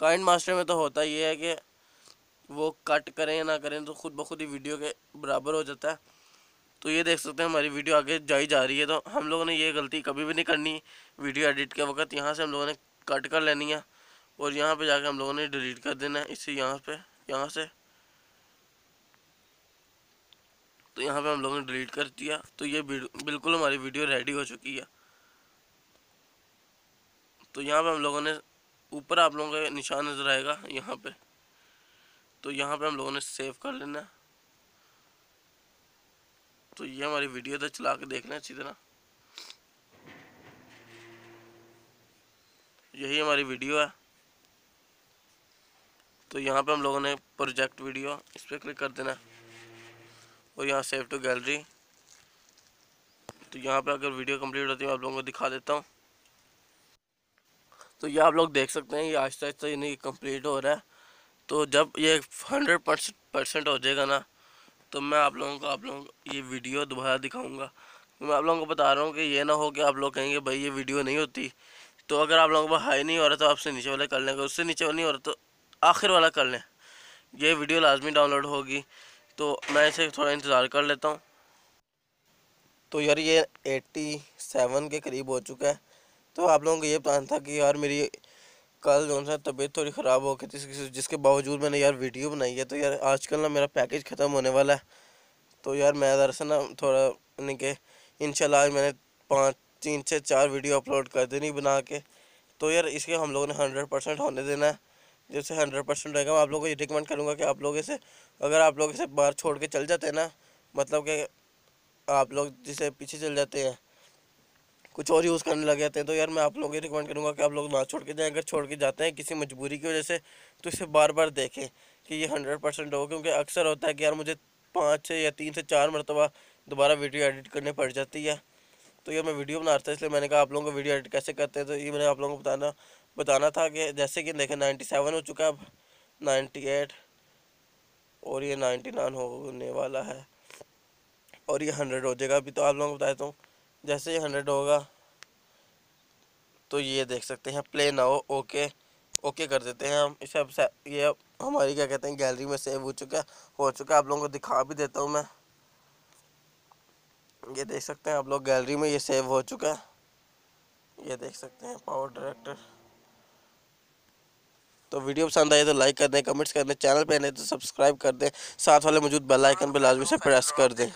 Kind master में तो होता ये है कि वो कट करें या ना करें तो खुद बखुद ही वीडियो के बराबर हो जाता है। तो ये देख सकते हैं हमारी वीडियो आगे जाई जा रही है। तो हम लोगों ने ये गलती कभी भी नहीं करनी वीडियो एडिट के वक्त। यहाँ से हम लोगों ने कट कर लेनी है और यहाँ पे जाके हम लोगों ने डिलीट कर देना है इसे यहाँ से। तो यहाँ पे हम लोगों ने डिलीट कर दिया। तो ये बिल्कुल हमारी वीडियो रेडी हो चुकी है। तो यहाँ पे हम लोगों ने ऊपर आप लोगों का निशान नज़र आएगा यहाँ पे, तो यहाँ पे हम लोगों ने सेव कर लेना है। तो ये हमारी वीडियो तो चला के देखना अच्छी तरह। यही हमारी वीडियो है। तो यहाँ पे हम लोगों ने प्रोजेक्ट वीडियो इस पर क्लिक कर देना है और यहाँ सेव टू गैलरी। तो यहाँ पे अगर वीडियो कंप्लीट होती है मैं आप लोगों को दिखा देता हूँ। तो ये आप लोग देख सकते हैं ये आहिस्ता आहिस्ता यानी कंप्लीट हो रहा है। तो जब ये 100% हो जाएगा ना तो मैं आप लोगों को ये वीडियो दोबारा दिखाऊंगा। मैं आप लोगों को बता रहा हूँ कि ये ना हो कि आप लोग कहेंगे भाई ये वीडियो नहीं होती। तो अगर आप लोगों को हाई नहीं हो रहा तो आपसे नीचे वाला कर लें, अगर उससे नीचे वाला नहीं हो रहा तो आखिर वाला कर लें। ये वीडियो लाजमी डाउनलोड होगी। तो मैं इसे थोड़ा इंतज़ार कर लेता हूँ। तो यार ये 87 के करीब हो चुका है। तो आप लोगों को ये प्लान था कि यार मेरी कल जो है तबीयत थोड़ी ख़राब हो गई थी, जिसके बावजूद मैंने यार वीडियो बनाई है। तो यार आजकल ना मेरा पैकेज ख़त्म होने वाला है। तो यार मैं दरअसल ना थोड़ा यानी कि इंशाल्लाह आज मैंने 3 से 4 वीडियो अपलोड कर देनी बना के। तो यार इसके हम लोगों ने 100% होने देना है। जैसे 100% रहेगा मैं आप लोगों को ये रिकमेंड करूँगा कि आप लोग इसे, अगर आप लोग इसे बाहर छोड़ के चल जाते हैं ना, मतलब कि आप लोग जिसे पीछे चल जाते हैं कुछ और यूज़ करने लग जाते हैं, तो यार मैं आप लोगों को रिकमेंड करूँगा कि आप लोग ना छोड़ के जाएँ। अगर छोड़ के जाते हैं किसी मजबूरी की वजह से तो इसे बार बार देखें कि ये 100% हो, क्योंकि अक्सर होता है कि यार मुझे 5 से या 3 से 4 मरतबा दोबारा वीडियो एडिट करनी पड़ जाती है। तो यार मैं वीडियो बना रहा था इसलिए मैंने कहा आप लोगों को वीडियो एडिट कैसे करते हैं। तो ये मैंने आप लोगों को बताना था कि जैसे कि देखें 97 हो चुका है, अब 98 और ये 99 होने वाला है और ये 100 हो जाएगा। अभी तो आप लोगों को बताता हूँ जैसे ये 100 होगा तो ये देख सकते हैं प्ले नाउ ओके कर देते हैं हम इसे। अब ये हमारी क्या कहते हैं गैलरी में सेव हो चुका है। आप लोगों को दिखा भी देता हूँ मैं, ये देख सकते हैं आप लोग गैलरी में ये सेव हो चुका है। ये देख सकते हैं पावर डायरेक्टर। तो वीडियो पसंद आए तो लाइक कर दें, कमेंट्स कर दें, चैनल पे नहीं तो सब्सक्राइब कर दें, साथ वाले मौजूद बेल आइकन पे लाजमी से प्रेस कर दें।